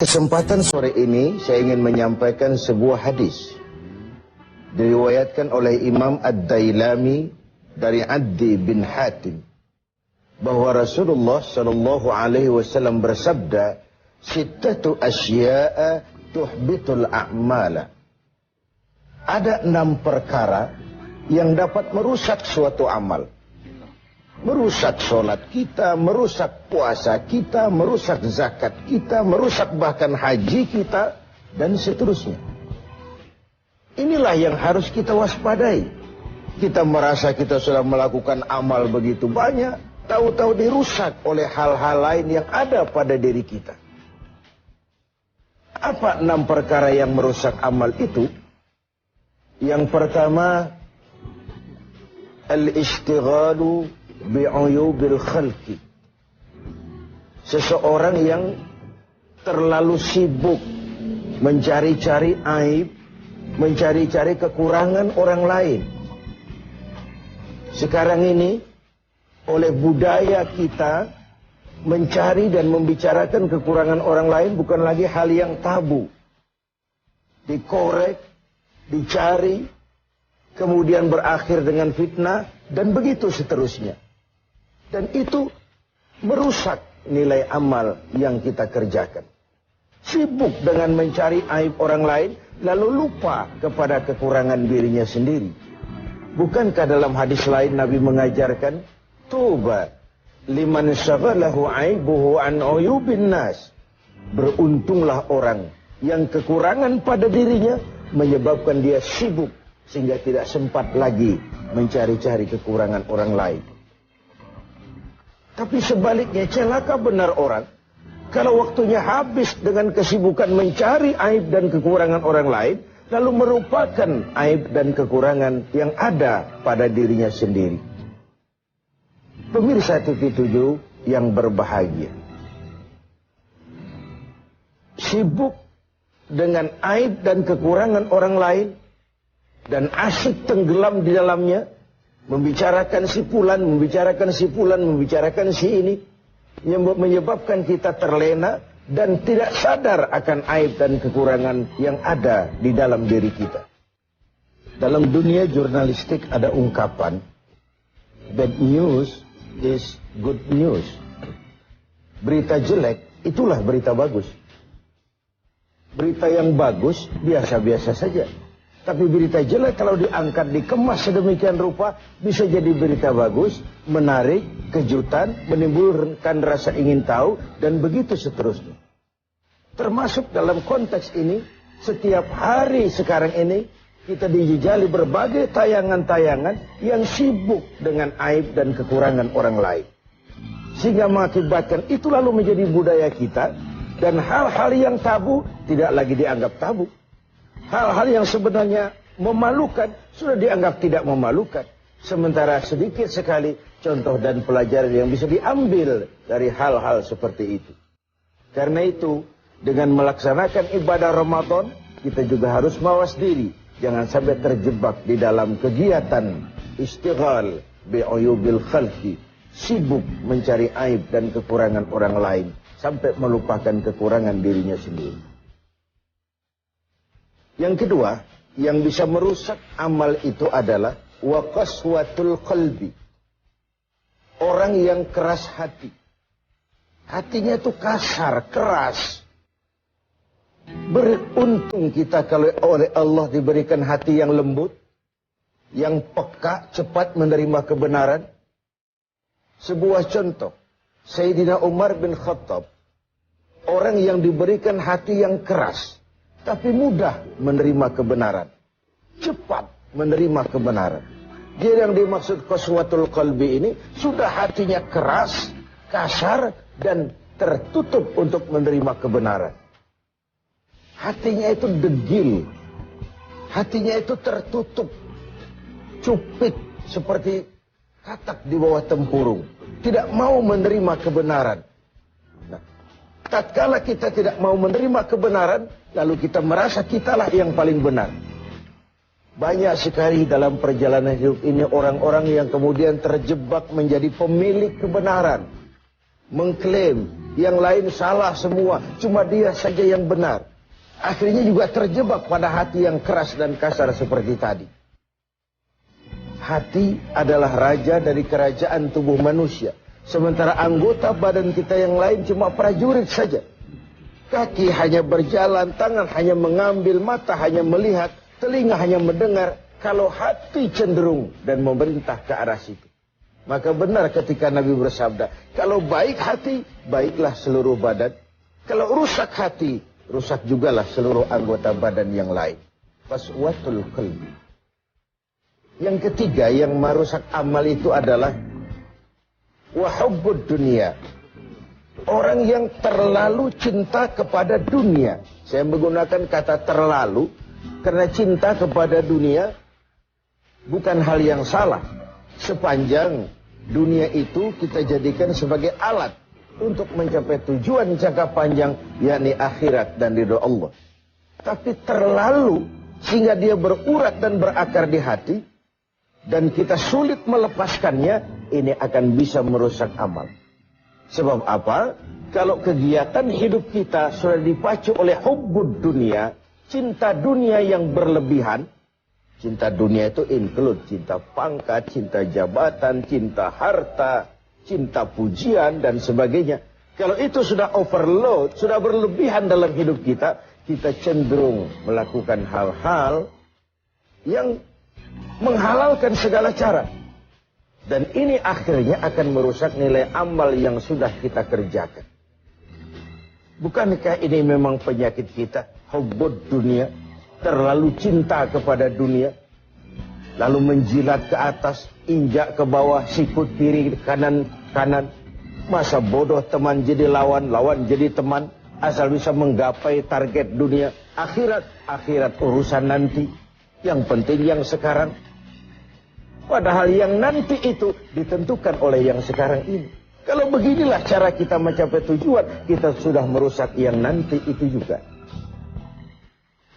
Kesempatan sore ini saya ingin menyampaikan sebuah hadis diriwayatkan oleh Imam Ad-Dailami dari Addi bin Hatim bahwa Rasulullah sallallahu alaihi wasallam bersabda, "Sittatu asya'a tuhbitul a'mala." Ada 6 perkara yang dapat merusak suatu amal. Merusak sholat kita, merusak puasa kita, merusak zakat kita, merusak bahkan haji kita, dan seterusnya. Inilah yang harus kita waspadai. Kita merasa kita sudah melakukan amal begitu banyak, tahu-tahu dirusak oleh hal-hal lain yang ada pada diri kita. Apa 6 perkara yang merusak amal itu? Yang pertama, al-ishtighalu bi'uyubil khalqi. Seseorang yang terlalu sibuk mencari-cari aib, mencari-cari kekurangan orang lain. Sekarang ini oleh budaya kita mencari dan membicarakan kekurangan orang lain bukan lagi hal yang tabu. Dikorek, dicari, kemudian berakhir dengan fitnah, dan begitu seterusnya. Dan itu merusak nilai amal yang kita kerjakan. Sibuk dengan mencari aib orang lain, lalu lupa kepada kekurangan dirinya sendiri. Bukankah dalam hadis lain Nabi mengajarkan, "Tuba liman syaghalahu aibuhu an uyubin nas." Beruntunglah orang yang kekurangan pada dirinya menyebabkan dia sibuk sehingga tidak sempat lagi mencari-cari kekurangan orang lain. Tapi sebaliknya celaka benar orang kalau waktunya habis dengan kesibukan mencari aib dan kekurangan orang lain, lalu merupakan aib dan kekurangan yang ada pada dirinya sendiri. Pemirsa TV7 yang berbahagia, sibuk dengan aib dan kekurangan orang lain dan asyik tenggelam di dalamnya, membicarakan si fulan, membicarakan si fulan, membicarakan si ini, yang menyebabkan kita terlena dan tidak sadar akan aib dan kekurangan yang ada di dalam diri kita. Dalam dunia jurnalistik ada ungkapan, bad news is good news. Berita jelek itulah berita bagus. Berita yang bagus biasa-biasa saja. Tapi berita jelek kalau diangkat, dikemas sedemikian rupa, bisa jadi berita bagus, menarik, kejutan, menimbulkan rasa ingin tahu, dan begitu seterusnya. Termasuk dalam konteks ini, setiap hari sekarang ini, kita dijejali berbagai tayangan-tayangan yang sibuk dengan aib dan kekurangan orang lain. Sehingga mengakibatkan itu lalu menjadi budaya kita, dan hal-hal yang tabu tidak lagi dianggap tabu. Hal-hal yang sebenarnya memalukan sudah dianggap tidak memalukan. Sementara sedikit sekali contoh dan pelajaran yang bisa diambil dari hal-hal seperti itu. Karena itu, dengan melaksanakan ibadah Ramadan, kita juga harus mawas diri. Jangan sampai terjebak di dalam kegiatan istighal bi'uyubil khalqi. Sibuk mencari aib dan kekurangan orang lain, sampai melupakan kekurangan dirinya sendiri. Yang kedua, yang bisa merusak amal itu adalah waqaswatul qalbi. Orang yang keras hati. Hatinya itu kasar, keras. Beruntung kita kalau oleh Allah diberikan hati yang lembut, yang peka, cepat menerima kebenaran. Sebuah contoh, Sayyidina Umar bin Khattab, orang yang diberikan hati yang keras, tapi mudah menerima kebenaran. Cepat menerima kebenaran. Dia yang dimaksud qaswatul qalbi ini, sudah hatinya keras, kasar, dan tertutup untuk menerima kebenaran. Hatinya itu degil. Hatinya itu tertutup. Cupit seperti katak di bawah tempurung. Tidak mau menerima kebenaran. Tatkala kita tidak mau menerima kebenaran, lalu kita merasa kitalah yang paling benar. Banyak sekali dalam perjalanan hidup ini orang-orang yang kemudian terjebak menjadi pemilik kebenaran. mengklaim yang lain salah semua, cuma dia saja yang benar. Akhirnya juga terjebak pada hati yang keras dan kasar seperti tadi. Hati adalah raja dari kerajaan tubuh manusia. Sementara anggota badan kita yang lain cuma prajurit saja. Kaki hanya berjalan, tangan hanya mengambil, mata hanya melihat, telinga hanya mendengar. Kalau hati cenderung dan memerintah ke arah situ. Maka benar ketika Nabi bersabda, kalau baik hati, baiklah seluruh badan. Kalau rusak hati, rusak jugalah seluruh anggota badan yang lain. Qaswatul qalbi. Yang ketiga yang merusak amal itu adalah wahubbud dunia. Orang yang terlalu cinta kepada dunia. Saya menggunakan kata terlalu karena cinta kepada dunia bukan hal yang salah. Sepanjang dunia itu kita jadikan sebagai alat untuk mencapai tujuan jangka panjang, yakni akhirat dan ridho Allah. Tapi terlalu sehingga dia berurat dan berakar di hati, dan kita sulit melepaskannya, ini akan bisa merusak amal. Sebab apa? Kalau kegiatan hidup kita sudah dipacu oleh hubbud dunia, cinta dunia yang berlebihan. Cinta dunia itu include cinta pangkat, cinta jabatan, cinta harta, cinta pujian, dan sebagainya. Kalau itu sudah overload, sudah berlebihan dalam hidup kita, kita cenderung melakukan hal-hal yang menghalalkan segala cara. Dan ini akhirnya akan merusak nilai amal yang sudah kita kerjakan. Bukankah ini memang penyakit kita? Hubbud dunia, terlalu cinta kepada dunia, lalu menjilat ke atas, injak ke bawah, sikut kiri, kanan. Masa bodoh teman jadi lawan, lawan jadi teman, asal bisa menggapai target dunia. Akhirat urusan nanti. Yang penting yang sekarang. Padahal yang nanti itu ditentukan oleh yang sekarang ini. Kalau beginilah cara kita mencapai tujuan, kita sudah merusak yang nanti itu juga.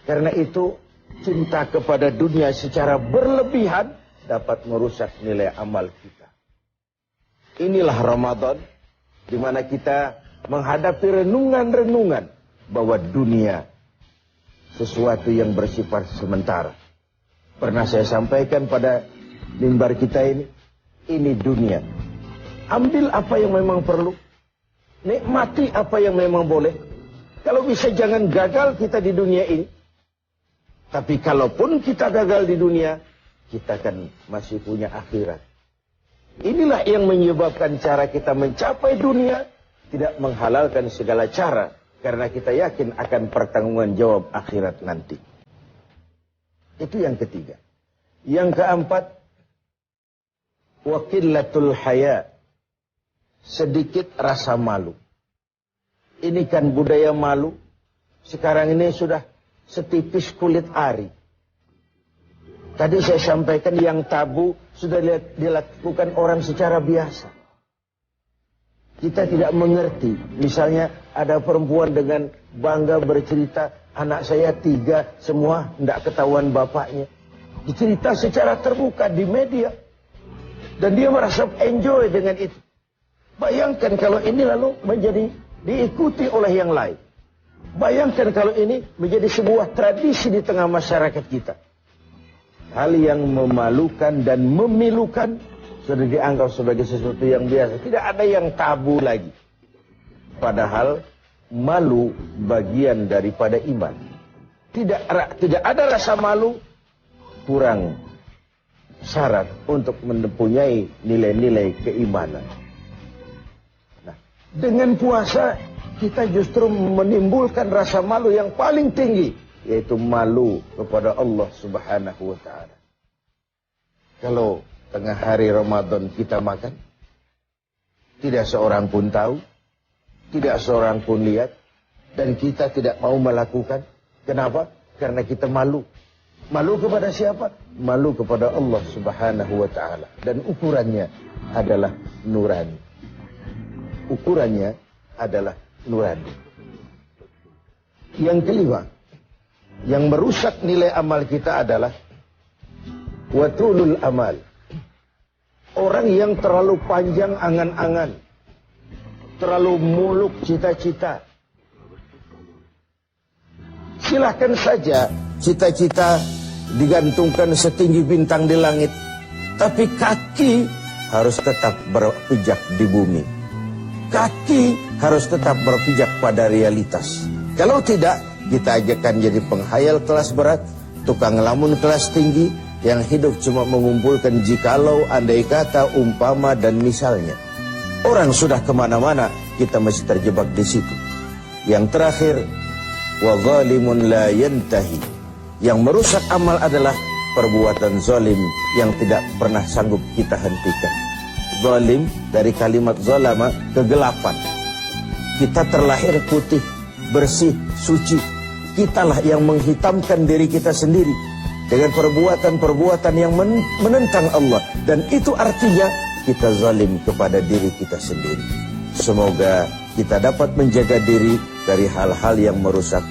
Karena itu, cinta kepada dunia secara berlebihan dapat merusak nilai amal kita. Inilah Ramadan, di mana kita menghadapi renungan-renungan bahwa dunia sesuatu yang bersifat sementara. Pernah saya sampaikan pada mimbar kita ini dunia. Ambil apa yang memang perlu, nikmati apa yang memang boleh. Kalau bisa jangan gagal kita di dunia ini. Tapi kalaupun kita gagal di dunia, kita kan masih punya akhirat. Inilah yang menyebabkan cara kita mencapai dunia tidak menghalalkan segala cara, karena kita yakin akan pertanggungan jawab akhirat nanti. Itu yang ketiga. Yang keempat, waqillatul haya, sedikit rasa malu. Ini kan budaya malu. Sekarang ini sudah setipis kulit ari. Tadi saya sampaikan yang tabu sudah dilakukan orang secara biasa. Kita tidak mengerti. Misalnya ada perempuan dengan bangga bercerita, anak saya 3, semua tidak ketahuan bapaknya. Dicerita secara terbuka di media. Dan dia merasa enjoy dengan itu. Bayangkan kalau ini lalu menjadi diikuti oleh yang lain. Bayangkan kalau ini menjadi sebuah tradisi di tengah masyarakat kita. Hal yang memalukan dan memilukan sudah dianggap sebagai sesuatu yang biasa. Tidak ada yang tabu lagi. Padahal malu bagian daripada iman. Tidak ada rasa malu, kurang syarat untuk mempunyai nilai-nilai keimanan. Nah, dengan puasa kita justru menimbulkan rasa malu yang paling tinggi, yaitu malu kepada Allah Subhanahu wa ta'ala. Kalau tengah hari Ramadan kita makan, tidak seorang pun tahu, tidak seorang pun lihat, dan kita tidak mau melakukan. Kenapa? Karena kita malu. Malu kepada siapa? Malu kepada Allah Subhanahu wa ta'ala. Dan ukurannya adalah nurani. Ukurannya adalah nurani. Yang kelima, yang merusak nilai amal kita adalah watulul amal. Orang yang terlalu panjang angan-angan, terlalu muluk cita-cita. Silahkan saja cita-cita digantungkan setinggi bintang di langit, tapi kaki harus tetap berpijak di bumi. Kaki harus tetap berpijak pada realitas. Kalau tidak, kita akan jadi penghayal kelas berat, tukang ngelamun kelas tinggi, yang hidup cuma mengumpulkan jikalau, andai kata, umpama, dan misalnya. Orang sudah kemana-mana, kita masih terjebak di situ. Yang terakhir, wa zalimun la yantahi. Yang merusak amal adalah perbuatan zalim yang tidak pernah sanggup kita hentikan. Zalim dari kalimat zalama, kegelapan. Kita terlahir putih, bersih, suci. Kitalah yang menghitamkan diri kita sendiri dengan perbuatan-perbuatan yang menentang Allah. Dan itu artinya kita zalim kepada diri kita sendiri. Semoga kita dapat menjaga diri dari hal-hal yang merusak